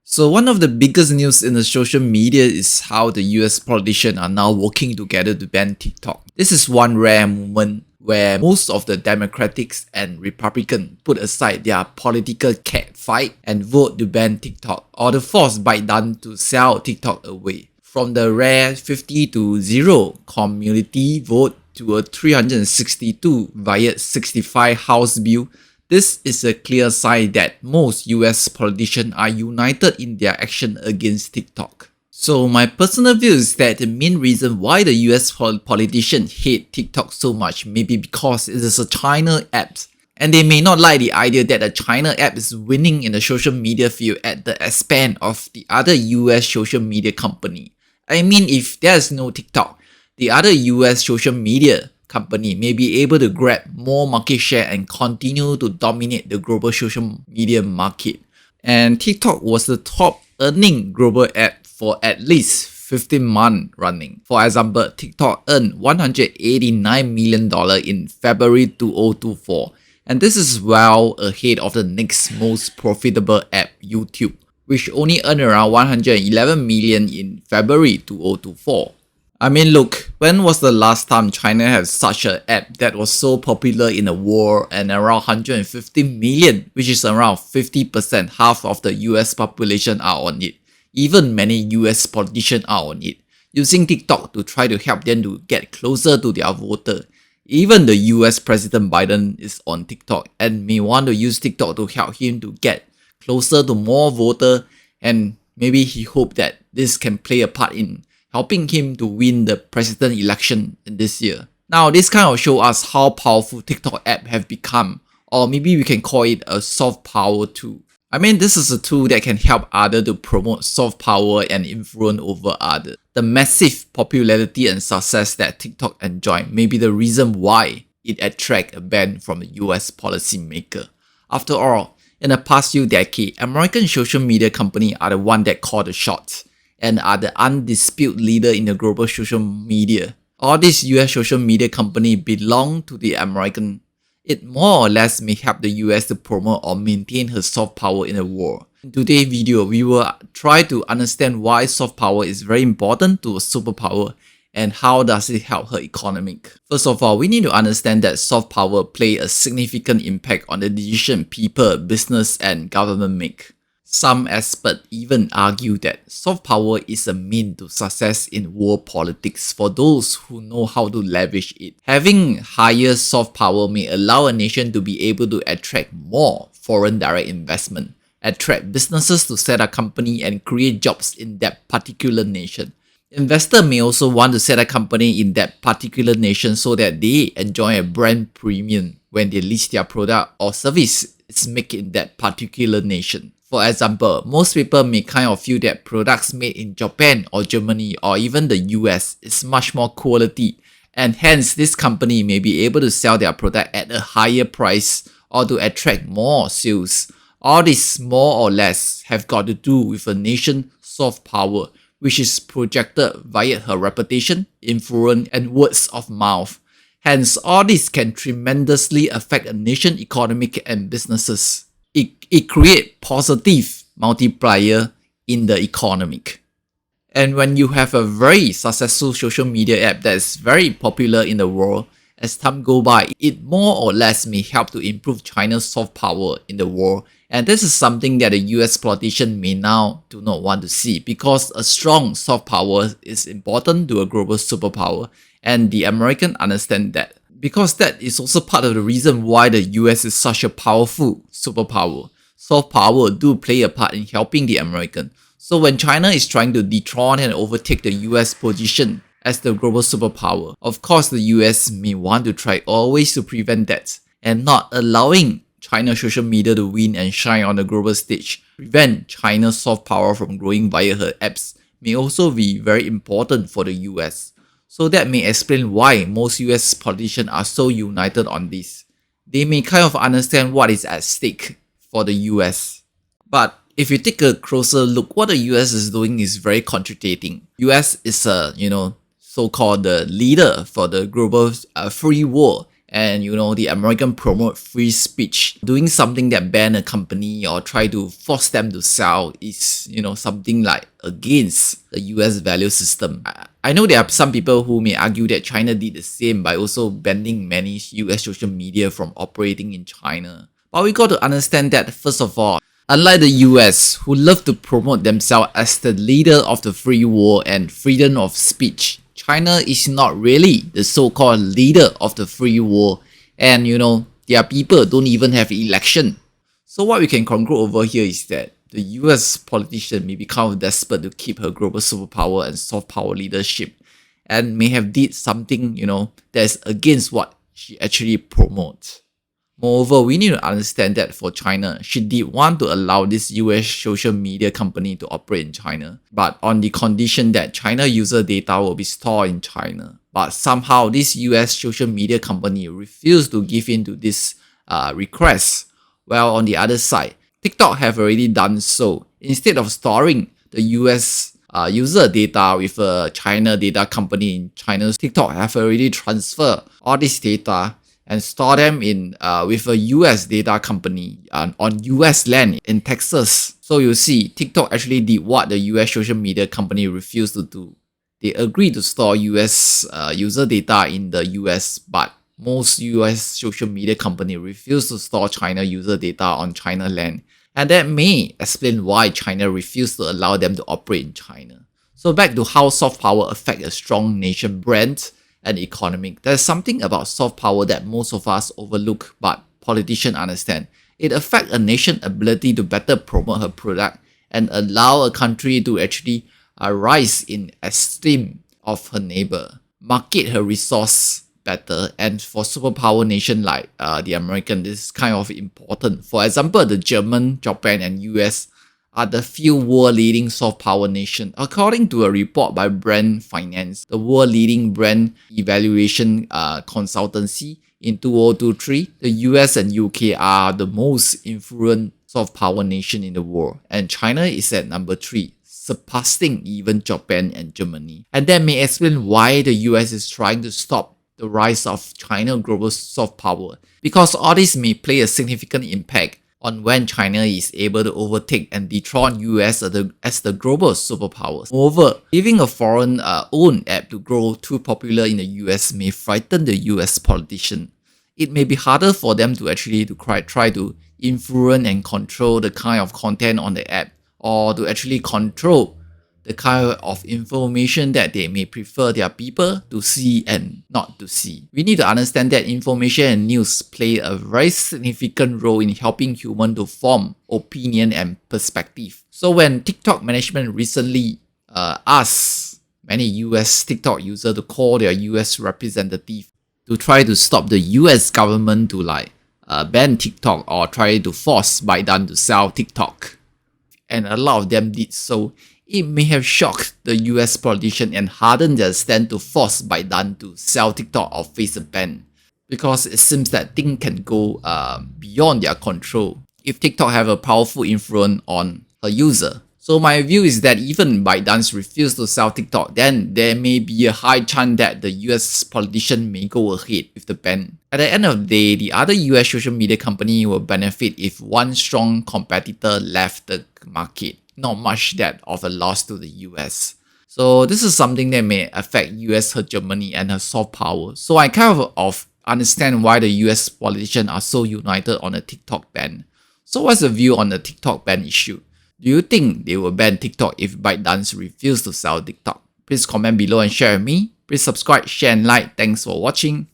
So one of the biggest news in the social media is how the US politicians are now working together to ban TikTok. This is one rare moment where most of the Democrats and Republicans put aside their political cat fight and vote to ban TikTok or to force Biden to sell TikTok away. From the rare 50 to 0 community vote to a 362 via 65 House bill, this is a clear sign that most US politicians are united in their action against TikTok. So my personal view is that the main reason why the US politicians hate TikTok so much may be because it is a China app, and they may not like the idea that a China app is winning in the social media field at the expense of the other US social media company. I mean, if there's no TikTok, the other US social media company may be able to grab more market share and continue to dominate the global social media market. And TikTok was the top earning global app for at least 15 months running. For example, TikTok earned $189 million in February 2024, and this is well ahead of the next most profitable app, YouTube, which only earned around $111 million in February 2024. I mean, look, when was the last time China had such an app that was so popular in the world and around 150 million, which is around 50%, half of the US population are on it. Even many US politicians are on it, using TikTok to try to help them to get closer to their voter. Even the US President Biden is on TikTok and may want to use TikTok to help him to get closer to more voters, and maybe he hoped that this can play a part in helping him to win the president election in this year. Now, this kind of shows us how powerful TikTok app have become, or maybe we can call it a soft power tool. I mean, this is a tool that can help others to promote soft power and influence over others. The massive popularity and success that TikTok enjoy may be the reason why it attracts a ban from the US policymaker. After all, in the past few decades, American social media companies are the ones that call the shots and are the undisputed leader in the global social media. All these US social media companies belong to the American. It more or less may help the US to promote or maintain her soft power in the world. In today's video, we will try to understand why soft power is very important to a superpower and how does it help her economic. First of all, we need to understand that soft power play a significant impact on the decision people, business, and government make. Some experts even argue that soft power is a means to success in world politics for those who know how to leverage it. Having higher soft power may allow a nation to be able to attract more foreign direct investment, attract businesses to set up company and create jobs in that particular nation. Investors may also want to set a company in that particular nation so that they enjoy a brand premium when they list their product or service is made in that particular nation. For example, most people may kind of feel that products made in Japan or Germany or even the US is much more quality, and hence this company may be able to sell their product at a higher price or to attract more sales. All this more or less have got to do with a nation's soft power, which is projected via her reputation, influence, and words of mouth. Hence, all this can tremendously affect a nation's economic and businesses. It creates positive multiplier in the economic. And when you have a very successful social media app that is very popular in the world, as time goes by, it more or less may help to improve China's soft power in the world. And this is something that the US politician may now do not want to see, because a strong soft power is important to a global superpower, and the Americans understand that. Because that is also part of the reason why the US is such a powerful superpower. Soft power do play a part in helping the American. So when China is trying to dethrone and overtake the US position as the global superpower, of course the US may want to try always to prevent that, and not allowing China's social media to win and shine on the global stage, prevent China's soft power from growing via her apps, may also be very important for the US. So that may explain why most US politicians are so united on this. They may kind of understand what is at stake for the US. But if you take a closer look, what the US is doing is very contradicting. US is a, so-called the leader for the global free world, and the American promote free speech. Doing something that ban a company or try to force them to sell is something like against the US value system. I know there are some people who may argue that China did the same by also banning many US social media from operating in China. But we got to understand that first of all, unlike the US, who love to promote themselves as the leader of the free world and freedom of speech, China is not really the so-called leader of the free world, and their people don't even have election. So what we can conclude over here is that the US politician may become desperate to keep her global superpower and soft power leadership, and may have did something that is against what she actually promotes. Moreover, we need to understand that for China, she did want to allow this US social media company to operate in China, but on the condition that China user data will be stored in China. But somehow, this US social media company refused to give in to this request. While on the other side, TikTok have already done so. Instead of storing the US user data with a China data company in China, TikTok have already transferred all this data and store them in with a US data company on US land in Texas. So you see, TikTok actually did what the US social media company refused to do. They agreed to store US user data in the US, but most US social media company refused to store China user data on China land. And that may explain why China refused to allow them to operate in China. So back to how soft power affects a strong nation brand and economic. There's something about soft power that most of us overlook, but politicians understand. It affects a nation's ability to better promote her product and allow a country to actually rise in esteem of her neighbor, market her resource better, and for superpower nation like the American, this is kind of important. For example, the German, Japan, and US are the few world-leading soft power nations. According to a report by Brand Finance, the world-leading brand evaluation consultancy in 2023, the US and UK are the most influential soft power nation in the world, and China is at number 3, surpassing even Japan and Germany. And that may explain why the US is trying to stop the rise of China global soft power, because all this may play a significant impact on when China is able to overtake and dethrone US as the global superpower. Moreover, leaving a foreign-owned app to grow too popular in the US may frighten the US politician. It may be harder for them to actually try to influence and control the kind of content on the app, or to actually control the kind of information that they may prefer their people to see and not to see. We need to understand that information and news play a very significant role in helping humans to form opinion and perspective. So when TikTok management recently asked many US TikTok users to call their US representative to try to stop the US government to ban TikTok or try to force ByteDance to sell TikTok, and a lot of them did so, it may have shocked the US politician and hardened their stand to force ByteDance to sell TikTok or face a ban, because it seems that things can go beyond their control if TikTok have a powerful influence on a user. So my view is that even ByteDance refuse to sell TikTok, then there may be a high chance that the US politician may go ahead with the ban. At the end of the day, the other US social media company will benefit if one strong competitor left the market. Not much that of a loss to the US. So this is something that may affect US, her Germany, and her soft power. So I kind of understand why the US politicians are so united on a TikTok ban. So what's the view on the TikTok ban issue? Do you think they will ban TikTok if ByteDance refuse to sell TikTok? Please comment below and share with me. Please subscribe, share, and like. Thanks for watching.